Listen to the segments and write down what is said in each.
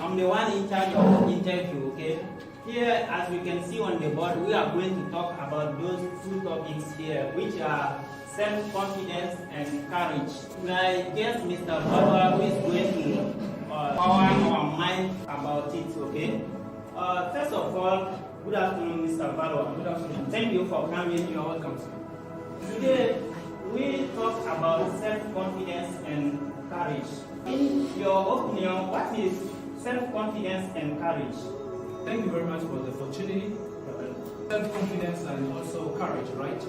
I'm the one in charge of the interview, okay? Here, as we can see on the board, we are going to talk about those two topics here, which are self-confidence and courage. I guess Mr. Valois is going to power our mind about it, okay? First of all, good afternoon, Mr. Valois. Good afternoon. Thank you for coming. You're welcome, sir. Today, we talk about self-confidence and courage. In your opinion, what is self-confidence and courage? Thank you very much for the opportunity. Self-confidence and also courage, right?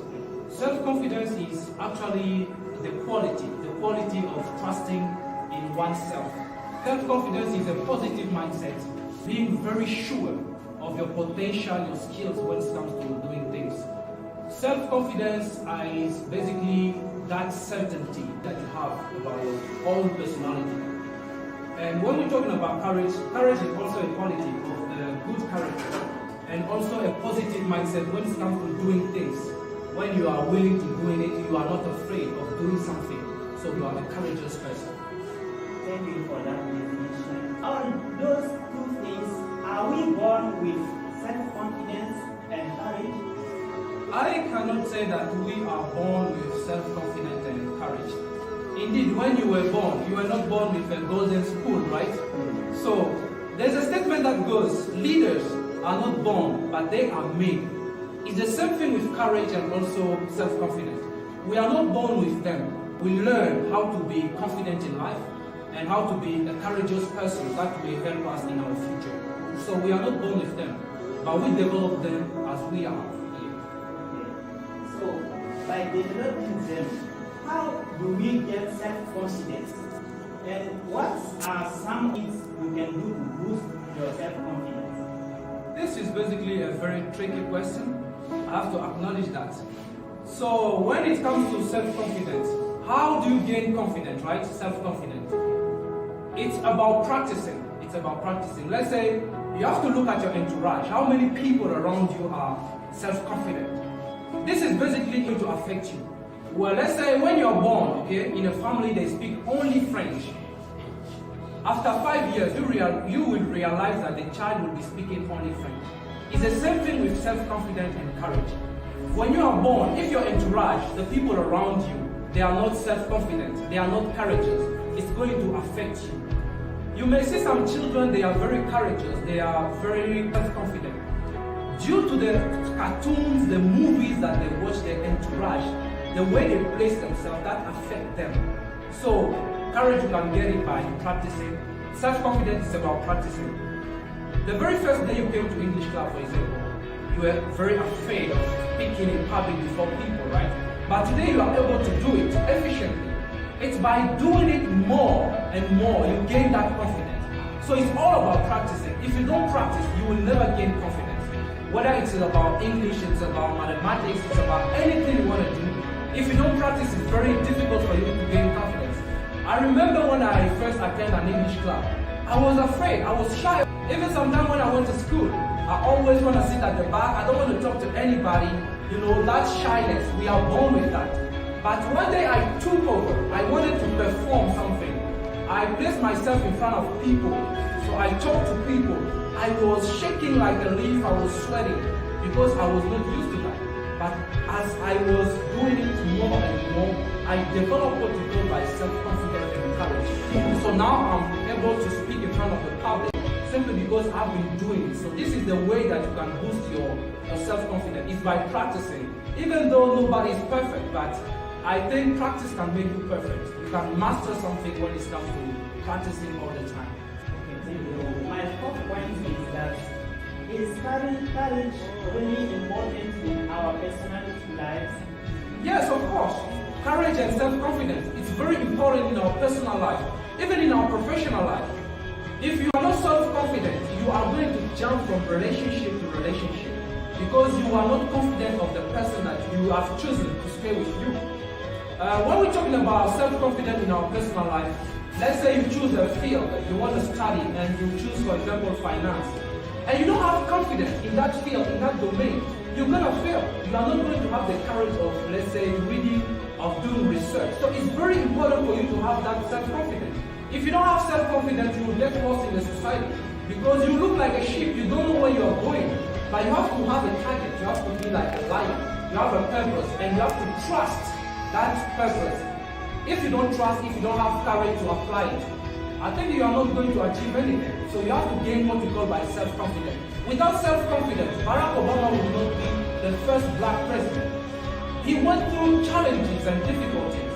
Self-confidence is actually the quality of trusting in oneself. Self-confidence is a positive mindset, being very sure of your potential, your skills when it comes to doing things. Self-confidence is basically that certainty that you have about your own personality. And when we're talking about courage, courage is also a quality of the good character and also a positive mindset when it comes to doing things. When you are willing to do it, you are not afraid of doing something. So you are a courageous person. Thank you for that definition. On those two things, are we born with self-confidence and courage? I cannot say that we are born with self-confidence and courage. Indeed, when you were born, you were not born with a golden spoon, right? So, there's a statement that goes, leaders are not born, but they are made. It's the same thing with courage and also self-confidence. We are not born with them. We learn how to be confident in life and how to be a courageous person that will help us in our future. So we are not born with them, but we develop them as we are. So, by developing them, how do we get self-confidence? And what are some things you can do to boost your self-confidence? This is basically a very tricky question. I have to acknowledge that. So, when it comes to self-confidence, how do you gain confidence, right? Self-confidence. It's about practicing. It's about practicing. Let's say you have to look at your entourage. How many people around you are self-confident? This is basically going to affect you. Well, let's say when you're born, okay, in a family they speak only French. After 5 years, you will realize that the child will be speaking only French. It's the same thing with self-confidence and courage. When you are born, if your entourage, the people around you, they are not self-confident, they are not courageous, it's going to affect you. You may see some children, they are very courageous, they are very self-confident. Due to the cartoons, the movies that they watch, their entourage, the way they place themselves, that affect them. So, courage you can get it by practicing. Self-confidence is about practicing. The very first day you came to English class, for example, you were very afraid of speaking in public before people, right? But today you are able to do it efficiently. It's by doing it more and more, you gain that confidence. So it's all about practicing. If you don't practice, you will never gain confidence. Whether it's about English, it's about mathematics, it's about anything you want to do. If you don't practice, it's very difficult for you to gain confidence. I remember when I first attended an English club, I was afraid, I was shy. Even sometimes when I went to school, I always want to sit at the back, I don't want to talk to anybody. You know, that shyness, we are born with that. But one day I took over, I wanted to perform something. I placed myself in front of people, so I talked to people. I was shaking like a leaf, I was sweating, because I was not used to that. But as I was doing it more and more, I developed what you call by self-confidence and courage. So now I'm able to speak in front of the public simply because I've been doing it. So this is the way that you can boost your self-confidence, is by practicing. Even though nobody is perfect, but I think practice can make you perfect. You can master something when it comes to practicing all the time. My fourth point is that is courage really important in our personality lives? Yes, of course. Courage and self-confidence is very important in our personal life, even in our professional life. If you are not self-confident, you are going to jump from relationship to relationship because you are not confident of the person that you have chosen to stay with you. When we're talking about self-confidence in our personal life, let's say you choose a field that you want to study and you choose, for example, finance, and you don't have confidence in that field, in that domain, you're going to fail. You are not going to have the courage of, let's say, reading, of doing research. So it's very important for you to have that self-confidence. If you don't have self-confidence, you will get lost in the society because you look like a sheep. You don't know where you are going. But you have to have a target. You have to be like a lion. You have a purpose, and you have to trust that purpose. If you don't trust, if you don't have courage to apply it, I think you are not going to achieve anything. So you have to gain what we call by self-confidence. Without self-confidence, Barack Obama will not be the first black president. He went through challenges and difficulties.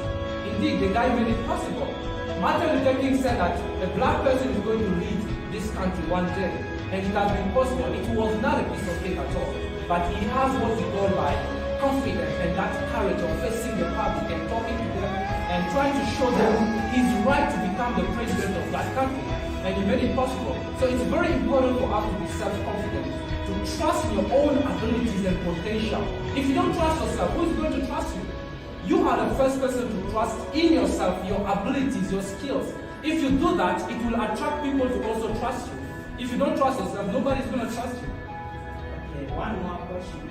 Indeed, the guy made it possible. Martin Luther King said that a black person is going to lead this country one day, and it has been possible. It was not a piece of cake at all, but he has what we call by confidence and that courage of facing the public and talking to them and trying to show them his right to become the president of that country, and he made it possible. So it's very important for us to be self-confident, to trust in your own abilities and potential. If you don't trust yourself, who is going to trust you? You are the first person to trust in yourself, your abilities, your skills. If you do that, it will attract people to also trust you. If you don't trust yourself, nobody's going to trust you. Okay, one more question.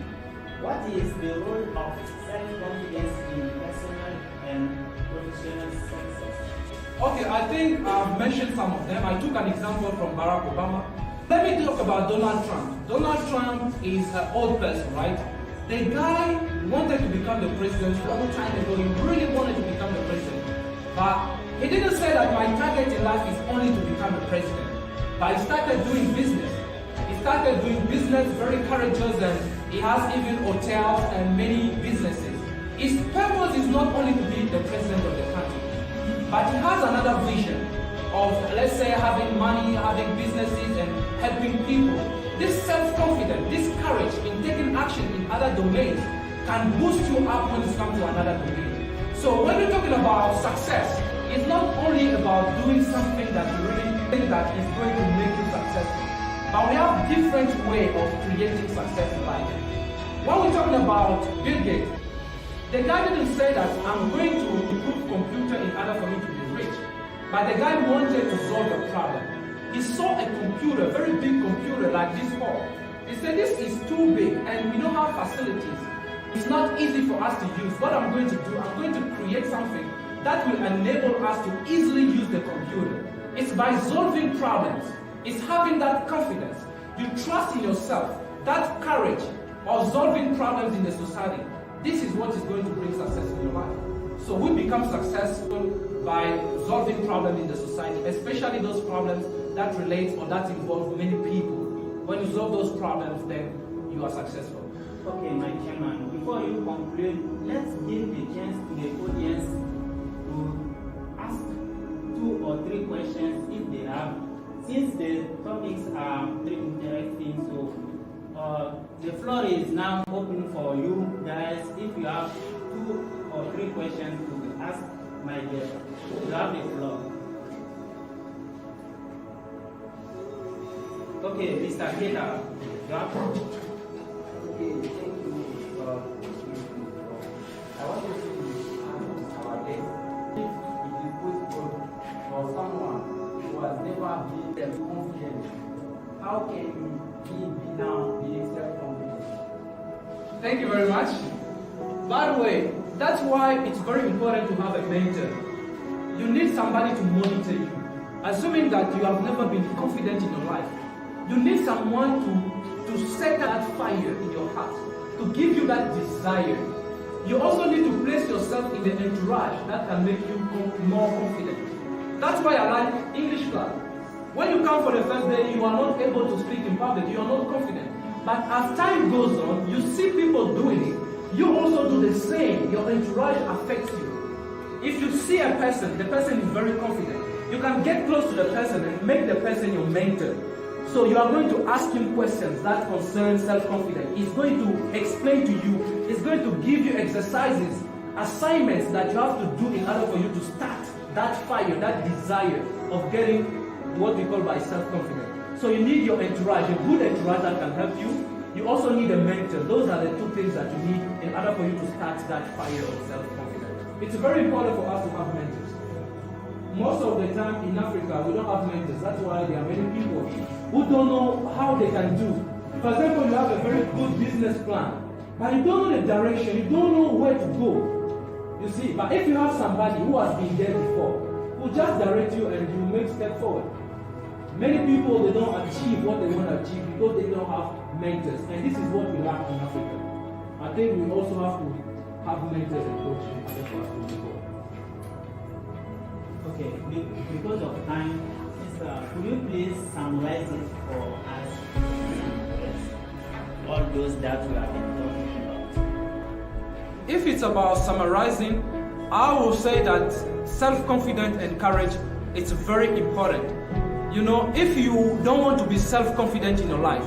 What is the role of self-confidence in personal and professional success? Okay, I think I've mentioned some of them. I took an example from Barack Obama. Let me talk about Donald Trump. Donald Trump is an old person, right? The guy wanted to become the president a long time ago. He really wanted to become the president. But he didn't say that my target in life is only to become a president. But he started doing business. He started doing business, very courageous, and he has even hotels and many businesses. His purpose is not only to be the president of the country, but he has another vision of, let's say, having money, having businesses, and helping people. This self-confidence, this courage in taking action in other domains can boost you up when it comes to another domain. So when you're talking about success, it's not only about doing something that you really think that is going to make you successful, but we have different ways of creating success in life. When we're talking about Bill Gates, the guy didn't say that I'm going to improve computer in order for me to be rich, but the guy wanted to solve a problem. He saw a computer, a very big computer like this hall. He said, this is too big and we don't have facilities. It's not easy for us to use. What I'm going to do, I'm going to create something that will enable us to easily use the computer. It's by solving problems. It's having that confidence. You trust in yourself, that courage of solving problems in the society. This is what is going to bring success in your life. So we become successful by solving problems in the society, especially those problems that relate or that involve many people. When you solve those problems, then you are successful. Okay, my chairman, before you conclude, let's give the chance to the audience to ask 2 or 3 questions if they have, since the topics are very interesting. So the floor is now open for you guys. If you have 2 or 3 questions to ask my guest, you have the floor. Okay, Mr. Keita, you have the floor. Okay, thank you. I wanted to ask our guest if it is possible for someone who has never been self-confident, how can he be now being self-confident? Thank you very much. By the way, that's why it's very important to have a mentor. You need somebody to monitor you. Assuming that you have never been confident in your life, you need someone to set that fire in your heart, to give you that desire. You also need to place yourself in the entourage that can make you more confident. That's why I like English class. When you come for the first day, you are not able to speak in public, you are not confident. But as time goes on, you see people doing it, you also do the same. Your entourage affects you. If you see a person, the person is very confident, you can get close to the person and make the person your mentor. So you are going to ask him questions that concern self-confidence. He's going to explain to you, he's going to give you exercises, assignments that you have to do in order for you to start that fire, that desire of getting what we call by self-confidence. So you need your entourage, a good entourage that can help you. You also need a mentor. Those are the 2 things that you need in order for you to start that fire of self-confidence. It's very important for us to have mentors. Most of the time in Africa, we don't have mentors. That's why there are many people who don't know how they can do. For example, you have a very good business plan, but you don't know the direction, you don't know where to go. You see, but if you have somebody who has been there before, who will just direct you and you make step forward. Many people, they don't achieve what they want to achieve because they don't have mentors, and this is what we lack in Africa. I think we also have to have mentors and coaches in order for us to move forward. Okay, because of time, could you please summarize it for us? All those that we have been talking about. If it's about summarizing, I will say that self-confidence and courage is very important. You know, if you don't want to be self-confident in your life,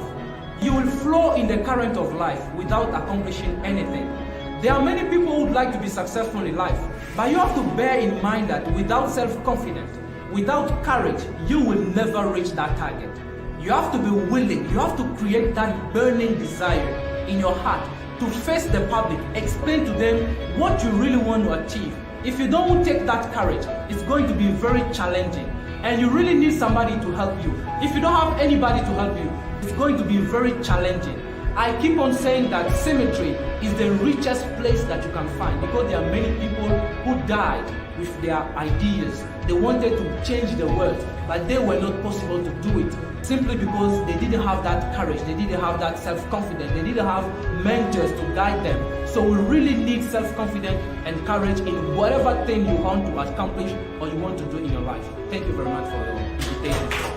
you will flow in the current of life without accomplishing anything. There are many people who would like to be successful in life, but you have to bear in mind that without self-confidence, without courage, you will never reach that target. You have to be willing, you have to create that burning desire in your heart to face the public, explain to them what you really want to achieve. If you don't take that courage, it's going to be very challenging, and you really need somebody to help you. If you don't have anybody to help you, it's going to be very challenging. I keep on saying that cemetery is the richest place that you can find, because there are many people who died with their ideas. They wanted to change the world, but they were not possible to do it simply because they didn't have that courage, they didn't have that self-confidence, they didn't have mentors to guide them. So we really need self-confidence and courage in whatever thing you want to accomplish or you want to do in your life. Thank you very much for your invitation.